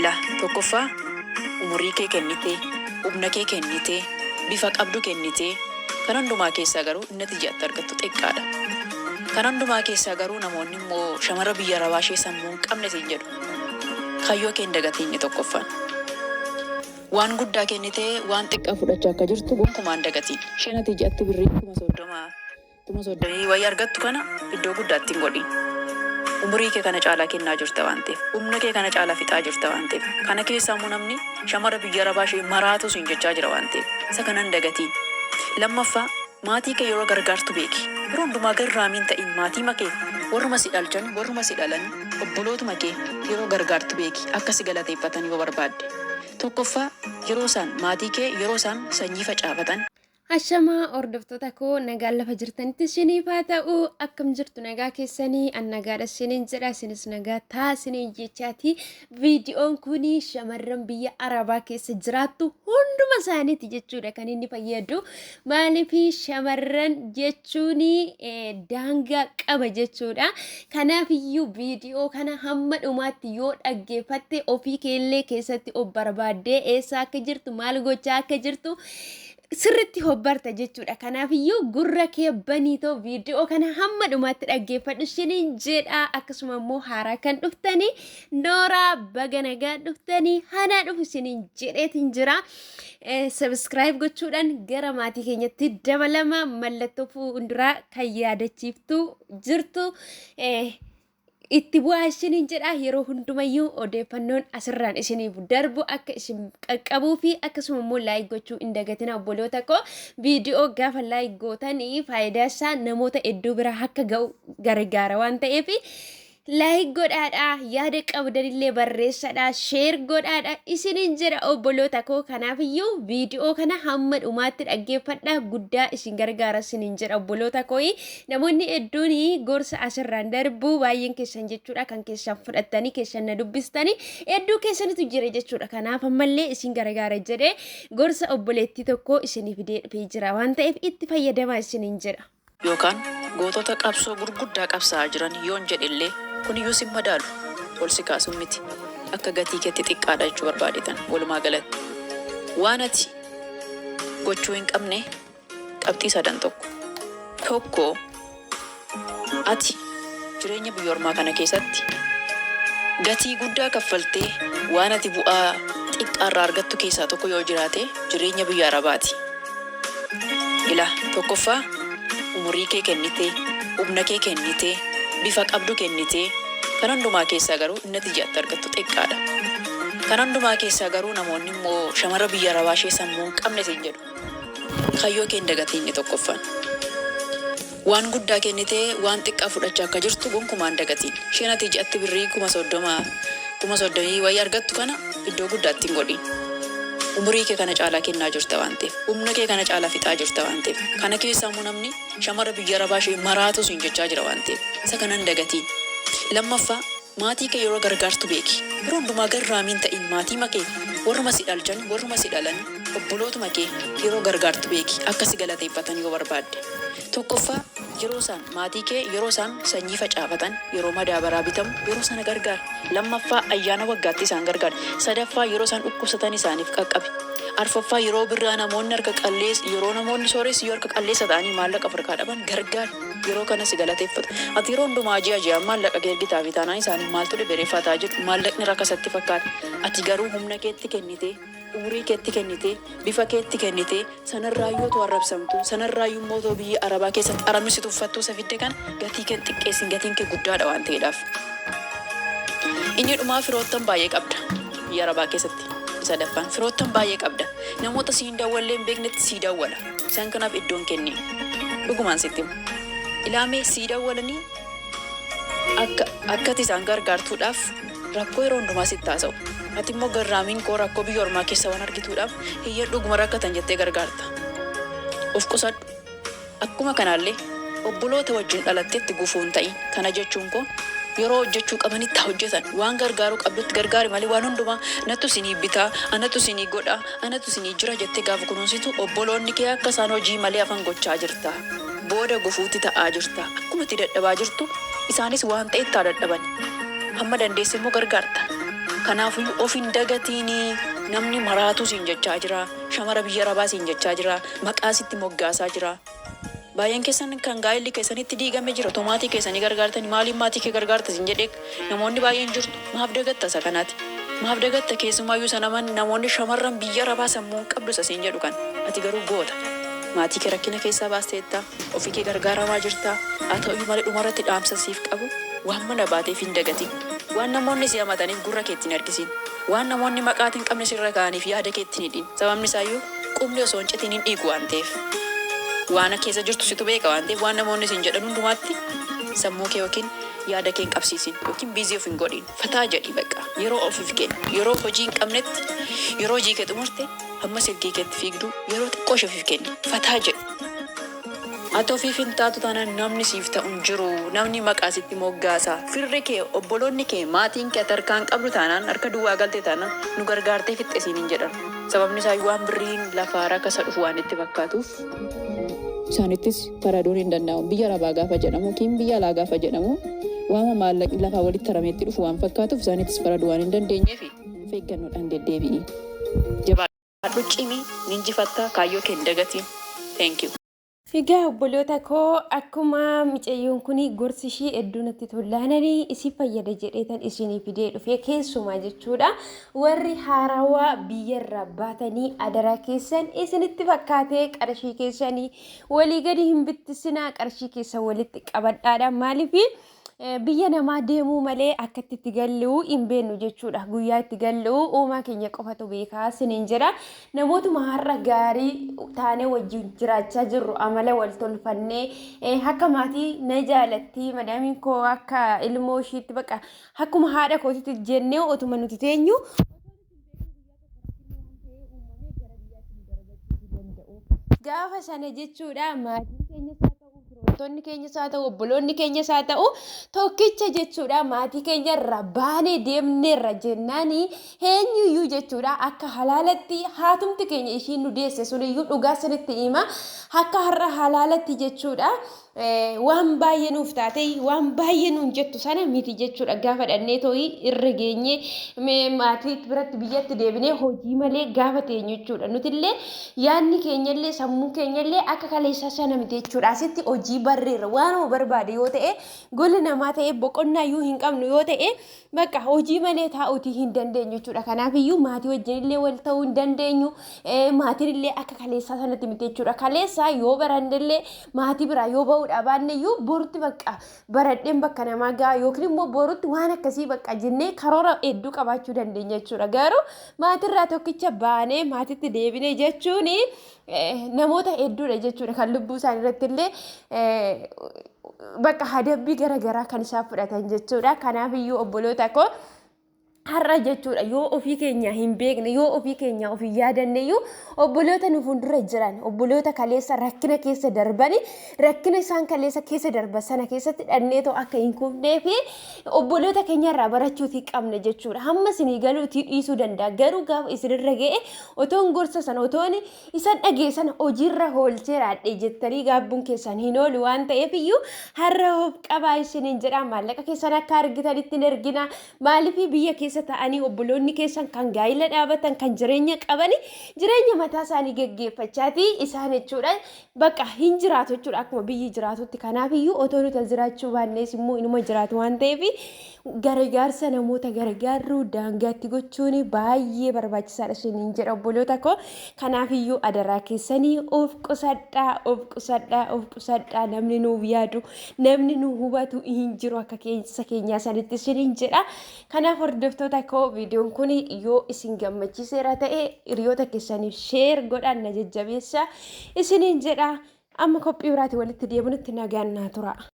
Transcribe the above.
Ila tokkoffaa umurii kee kennitee, humna kee kennitee, bifa qabdu kennitee, kan hundumaa keessaa garuu inni ati argattu xiqqaadha. Kan hundumaa keessaa garuu namoonni immoo shamara biyya Arabaa ishee sammuu hin qabne siin jedhu. Kayyoo kee hin dagatiin tokkoffaan. Waan guddaa kennitee waan xiqqaa fudhachaa akka jirtu gonkumaa hin dagatiin. Isheen ati ja'atti birrii kuma soddomii wayii argattu kana iddoo guddaatti hin godhin. Umurii kee kana caalaa kennaa jirta waan ta'eef, humna kee kana caalaa fixaa jirta waan ta'eef, kana keessaa immoo namni shamara biyya Arabaa ishee maraatu siin jechaa jira waan ta'eef, isa kana hin dagatiin. Lammaffaa maatii kee yeroo gargaartu beeki. Yeroo hundumaa garraamiin ta'in maatii makee warruma si dhalchan, warruma si dhalan, obbolootuma kee yeroo gargaartu beeki. Akka si galateeffatanii yoo barbaadde. Tokkoffaa yeroo isaan maatii kee yeroo isaan sanyii facaafatan. Ashamaa hordoftoota koo nagaa lafa jirtanitti isiniif haa ta'u akkam jirtu nagaa keessanii an nagaadha isiniin jedha isinis nagaa taasiniin jechaati. Viidiyoon kun shamarran biyya Arabaa keessa jiraattu hunduma isaaniiti jechuudha kan inni fayyadu. Maaliif shamarran jechuun daangaa qaba jechuudha. Kanaaf iyyuu viidiyoo kana hamma dhumaatti yoo dhaggeeffatte ofii keellee keessatti of barbaaddee eessa akka jirtu maal gochaa akka jirtu sirritti hubbarta jechuudha. Kanaaf iyyuu gurra kee baniitoo viidiyoo kana hamma dhumaatti dhaggeeffadhu isiniin jedha. Akkasuma immoo haaraa kan dhuftanii Nooraa baga nagaa dhuftanii hana dhufu isiniin jedheetiin jira. Subscribe gochuudhaan gara maatii keenyatti dabalama. Mallattoo fuulduraa kan yaadachiiftu jirtu itti bu'aa isiniin jedha. Yeroo hundumayyuu odeeffannoon asirraan isiniif darbu akka isin qaqqabuu fi akkasuma immoo laayik gochuu hin dagatina obboloota koo. Viidiyoo gaafa laayik gootanii faayidaa isaa namoota hedduu bira akka ga'u gargaara waan ta'eef laayik godhaadha, yaada qabdanillee barreessadha, sheer godhaadha isiniin jedha obboloota koo. Kanaaf iyyuu viidiyoo kana hamma dhumaatti dhaggeeffadha, guddaa isin gargaara isiniin jedha obboloota koo. Namoonni hedduun gorsa asirraan darbu baay'een keessan jechuudha kan keessan fudhattanii keessan na dubbistanii hedduu keessanitu jira jechuudha. Kanaaf ammallee isin gargaara jedhee gorsa obboleettii tokko isiniif deebi'ee jira waan ta'eef itti fayyadamaa isiniin jedha. Yookaan gootota qabsoo gurguddaa qabsaa jiran yoon jedhillee kun iyyuu sin madaalu ol si kaasuun miti. Akka gatii keetti xiqqaadha jechuu barbaadetan walumaa galatti. Waan ati gochuu hin qabne qabxii sadan tokko ati jireenya biyya ormaa kana keessatti gatii guddaa kaffaltee waan ati bu'aa xiqqaarraa argattu keessaa tokko yoo jiraate jireenya biyya Arabaati. Ila tokkoffaa umurii kee kennitee, humna kee kennitee, bifa qabdu kennitee, kan hundumaa keessaa garuu inni ati argattu xiqqaadha. Kan hundumaa keessaa garuu namoonni immoo shamara biyya Arabaa ishee sammuu hin qabne siin jedhu. Kayyoo kee hin dagatiin tokkoffaan. Waan guddaa kennitee waan xiqqaa fudhachaa akka jirtu gonkumaa hin dagatiin. Isheen ati ja'atti birrii kuma soddomii wayii argattu kana iddoo guddaatti hin godhin. Umurii kee kana caalaa kennaa jirta waan ta'eef, humna kee kana caalaa fixaa jirta waan ta'eef, kana keessaa immoo namni shamara biyya Arabaa ishee maraatu siin jechaa jira waan ta'eef, isa kana hin dagatiin. Lammaffaa maatii kee yeroo gargaartu beeki. Yeroo hundumaa garraamiin ta'in maatii makee warruma si dhalchan, warruma si dhalan, obbolootuma kee yeroo gargaartu beeki. Akka si galateeffatanii yoo barbaadde. Tokkoffaa yeroo isaan maatii kee yeroo isaan sanyii facaafatan, yeroo madaabaraa bitamu yeroo sana gargaara. Lammaffaa ayyaana waggaatti isaan gargaara. Sadaffaa yeroo isaan dhukkubsatan isaaniif qaqqabi. Arfaffaa yeroo birraa namoonni harka qalleessa, yeroo namoonni sooressi yoo harka qalleessa ta'anii maallaqa harkaa dhaban gargaara. Yeroo kana si galateeffatu. Ati yeroo hundumaa ji'a maallaqa ergitaa fi taanaan isaanii maaltu dhibereeffataa jiru maallaqni rakkasatti fakkaata. Ati garuu humna keetti kennitee, umurii keetti kennitee, bifa keetti kennitee, sanarraayyuu otoo arrabsamtu, sanarraayyuu immoo otoo biyya Arabaa keessatti aramni tuffattuu isa fidde kana gatii kee xiqqeessin, gatiin kee guddaadha waan ta'eedhaaf. Inni dhumaa firoottan baay'ee qabda biyya Arabaa keessatti. Sadaffaan firoottan baay'ee qabda. Namoota siin daawwallee hin beeknetti sii daawwala. Isaan kanaaf iddoon kenni. Dhugumaan sitti himu. Ilaamee sii daawwalanii akka ati isaan gargaartuudhaaf rakkoo yeroo hundumaa sitti taasa'u. Ati immoo garraamiin koo rakkoo biyya ormaa keessa waan argituudhaaf hiyyee dhuguma rakkatan jettee gargaarta. Of qusadhu. Akkuma kanaallee obboloota wajjin dhalatteetti gufuu hin ta'in. Kana jechuun koo yeroo hojjechuu qabanitti hojjetan waan gargaaruu qabdutti gargaari malee waan hundumaa anatu isinii bitaa, anatu isinii godha, anatu isinii jira jettee gaafa kunuunsitu obboloonni kee akka isaan hojii malee afan gochaa jirta. Booda gufuutti ta'aa jirta. Akkuma itti dadhabaa jirtu isaanis waan ta'e itti dadhaban. Hamma dandeesse immoo gargaarta. Kanaafuu of hin dagatiin namni maraatuu siin jechaa jira. Shamara biyya Arabaa siin jechaa jira. Maqaa sitti moggaasaa jira. Baay'een keessan kan gaa'elli keessanitti diigame jira. Tomaatii keessanii gargaartanii maaliif maatii kee gargaarta siin jedhee namoonni baay'een jirtu. Maaf dagatta isa kanaati. Maaf dagatta keessumaayyuu isa namoonni shamarran biyya Arabaa sammuu qabdu isa siin jedhu kan. Ati garuu goota. Maatii kee rakkina keessaa baasteetta. Ofii kee gargaaramaa jirta. Haa ta'uyyuu malee dhumarratti dhaamsa siif qabu. Waan mana baateef hin dagatin. Waan namoonni si hamataniif gurra keetti hin argisiin. Waan namoonni maqaa hin qabne sirra kaa'aniif yaada keetti hin hidhin. Sababni isaayyuu qubni osoo hin citiin hin dhiigu waan ta'eef. Waan keessa jirtu situ beeka waan ta'eef waan namoonni siin jedhan hundumaatti sammuu kee yookiin yaada kee hin qabsiisin yookiin biizii of hin godhin. Fataa jedhi bakka yeroo ofiif kenni. Yeroo hojii hin qabnetti yeroo hojii kee xumurte amma silkii keetti fiigduu yeroo xiqqoo ofiif kenni. Fataa jedhi. Ati ofiif hin taatu taanaan namni siif ta'u hin jiru. Namni maqaa sitti moggaasa. Firri kee, obboloonni kee, maatiin kee harkaan qabdu taanaan harka duwwaa galte taanaan nu gargaartee fixxe siin hin jedhan. Sababni isaa waan birriin lafaa rakasa dhufu waan itti fakkaatuuf. Isaanittis faraduun hin danda'amu. Biyya Arabaa gaafa jedhamu yookiin biyya alaa gaafa jedhamu waan maallaqni lafaa walitti harameetti dhufu waan fakkaatuuf isaanittis faraduu waan hin dandeenyeef of eeggannoodhaan deddeebi'i. Jabaadhu cimii ninjifattaa kaayyoo kee hin dagatiin. Thank you. Egaa obboloota koo akkuma mucayyoon kun gorsi ishii hedduu natti tollaananii isii fayyada jedheetan isinii fidee dhufee keessumaa jechuudha. Warri haarawaa biyyarra baatanii adaraa keessan isinitti fakkaatee qarshii keessanii walii gadi hin bittisinaa qarshii keessan walitti qabadhaadha. Maaliif biyya namaa deemuu malee akka itti galuu hin beeknu jechuudha. Guyyaa itti galuu uumaa keenya qofatu beekaa siniin jira. Namootuma har'a gaarii taanee wajjin jiraachaa jirru amala wal tolfannee akka maatii na jaalatti madaamiin koo akka ilmoo ishiitti baqa akkuma haadha kootitti jennee otuma nuti teenyu. Gaafa sana jechuudha maatii keenya Tonni keenya isaa ta'u obboloonni keenya isaa ta'u tokkicha jechuudha maatii keenya irra baanee deemnee irra jennaanii eenyuyyuu jechuudha akka halaalatti haatumti keenya ishiin nu deesse suniyyuu dhugaa sanitti hima akka har'a halaalatti jechuudha waan baay'ee nuuf taate waan baay'ee nuun jettu sana miti jechuudha gaafa dhannee tooyi irra geenye maatii biratti biyyatti deebinee hojii malee gaafa teenyu jechuudha nutillee yaanni keenyallee sammuu keenyallee akka kaleessaa sana miti jechuudha asitti hojii barreera waan barbaade yoo ta'e gola namaa ta'e boqonnaa iyyuu hin qabnu yoo ta'e bakka hojii malee taa'uutii hin dandeenyu jechuudha. Kanaaf iyyuu maatii wajjin illee wal ta'uu hin dandeenyu maatiin illee akka kaleessaa sanatti miti jechuudha. Kaleessaa yoo barannellee maatii biraa yoo ba'uudha baanne iyyuu borutti bakka baradheen bakka namaa ga'a yookiin immoo borutti waan akkasii bakka jennee karoora hedduu qabaachuu dandeenya jechuudha. Garuu maatirraa tokkicha baanee maatitti deebinee jechuun namoota hedduudha jechuudha kan lubbuu isaanii irratti illee bakka hadabbii garaagaraa kan isaan fudhatan jechuudha. Kanaaf iyyuu obboloota koo har'a jechuudha yoo ofii keenya hin beekne yoo ofii keenya ofii yaadanne iyyuu obboloota nu fuuldura jiran obboloota kaleessa rakkina keessa darbani rakkina isaan kaleessa keessa darban sana keessatti dhanneetoo akka hin kufnee fi obboloota keenya irraa barachuutii qabna jechuudha. Hamma isinii galuutii dhiisuu danda'a garuu gaafa isinirra ga'e otoon gorsa sana otoon isan dhageessan hojiirra oolchee raadhee jettanii gaabbuun keessan hin oolu waan ta'eef iyyuu har'a of qabaa isiniin jedha maallaqa keessan akka argitanitti hin ergina maaliif biyya keessa ta'anii obboloonni keessan kan gaa'ila dhaabatan kan jireenya qabani jireenya mataa isaanii geggeeffachaati isaan jechuudha bakka hin jiraatu jechuudha akkuma biyyi jiraatutti. Kanaaf iyyuu otoo nuti jiraachuu baannees immoo inuma jiraatu waan ta'eef gargaarsa namoota gargaaruu daangaatti gochuun baay'ee barbaachisaadha isiniin jedha obboloota koo. Kanaaf iyyuu adaraa keessanii of qusadhaa namni nuuf yaadu namni nu hubatu hin jiru akka keessa keenyaa sanitti isiniin jedha. Kanaaf hordoftoota koo viidiyoon kun yoo isin gammachiiseera ta'e hiriyoota keessaniif sheer godhaan na jajjabeessa isiniin jedha. Amma qophii biraatti walitti deebinutti nagaan naa tura.